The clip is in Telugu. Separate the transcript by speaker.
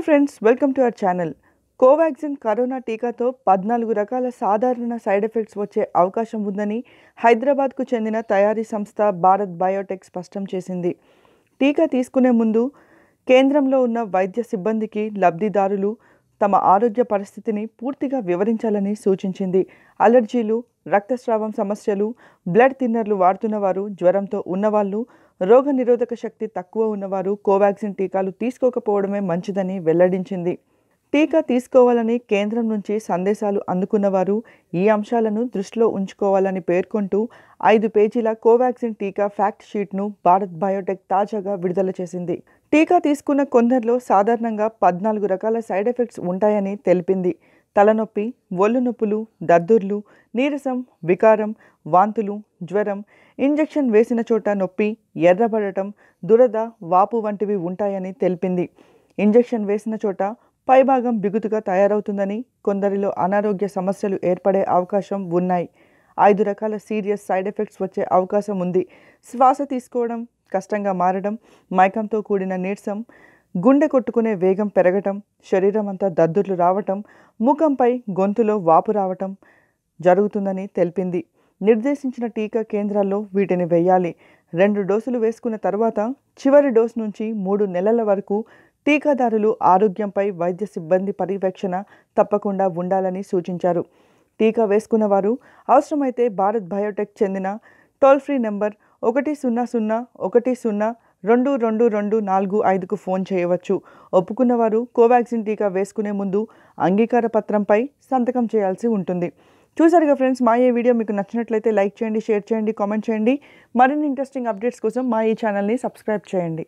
Speaker 1: Hi friends, welcome to our channel. Covaxin corona టీకాతో 14 రకాల సాధారణ సైడ్ ఎఫెక్ట్స్ వచ్చే అవకాశం ఉందని హైదరాబాద్కు చెందిన తయారీ సంస్థ భారత్ బయోటెక్ స్పష్టం చేసింది. టీకా తీసుకునే ముందు కేంద్రంలో ఉన్న వైద్య సిబ్బందికి లబ్ధిదారులు తమ ఆరోగ్య పరిస్థితిని పూర్తిగా వివరించాలని సూచించింది. అలర్జీలు, రక్తస్రావం సమస్యలు, బ్లడ్ థిన్నర్లు వాడుతున్నవారు, జ్వరంతో ఉన్నవాళ్ళు, రోగనిరోధక శక్తి తక్కువ ఉన్నవారు కోవాక్సిన్ టీకాలు తీసుకోకపోవడమే మంచిదని వెల్లడించింది. టీకా తీసుకోవాలని కేంద్రం నుంచి సందేశాలు అందుకున్నవారు ఈ అంశాలను దృష్టిలో ఉంచుకోవాలని పేర్కొంటూ 5 పేజీల కోవాక్సిన్ టీకా ఫ్యాక్ట్ షీట్ను భారత్ బయోటెక్ తాజాగా విడుదల చేసింది. టీకా తీసుకున్న కొందరిలో సాధారణంగా 14 రకాల సైడ్ ఎఫెక్ట్స్ ఉంటాయని తెలిపింది. తలనొప్పి, ఒళ్ళు నొప్పులు, దద్దుర్లు, నీరసం, వికారం, వాంతులు, జ్వరం, ఇంజెక్షన్ వేసిన చోట నొప్పి, ఎర్రబడటం, దురద, వాపు వంటివి ఉంటాయని తెలిపింది. ఇంజెక్షన్ వేసిన చోట పైభాగం బిగుతుగా తయారవుతుందని, కొందరిలో అనారోగ్య సమస్యలు ఏర్పడే అవకాశం ఉన్నాయి. 5 రకాల సీరియస్ సైడ్ ఎఫెక్ట్స్ వచ్చే అవకాశం ఉంది. శ్వాస తీసుకోవడం కష్టంగా మారడం, మైకంతో కూడిన నీరసం, గుండె కొట్టుకునే వేగం పెరగటం, శరీరం అంతా దద్దుర్లు రావటం, ముఖంపై, గొంతులో వాపు రావటం జరుగుతుందని తెలిపింది. నిర్దేశించిన టీకా కేంద్రాల్లో వీటిని వేయాలి. 2 డోసులు వేసుకున్న తర్వాత చివరి డోసు నుంచి 3 నెలల వరకు టీకాదారులు ఆరోగ్యంపై వైద్య సిబ్బంది పర్యవేక్షణ తప్పకుండా ఉండాలని సూచించారు. టీకా వేసుకున్న వారు అవసరమైతే భారత్ బయోటెక్ చెందిన టోల్ ఫ్రీ నెంబర్ 100-110-222245కు ఫోన్ చేయవచ్చు. ఒప్పుకున్నవారు కోవాక్సిన్ టీకా వేసుకునే ముందు అంగీకార పత్రంపై సంతకం చేయాల్సి ఉంటుంది. చూసారుగా ఫ్రెండ్స్, మా ఈ వీడియో మీకు నచ్చినట్లయితే లైక్ చేయండి, షేర్ చేయండి, కామెంట్ చేయండి. మరిన్ని ఇంట్రెస్టింగ్ అప్డేట్స్ కోసం మా ఈ ఛానల్ని సబ్స్క్రైబ్ చేయండి.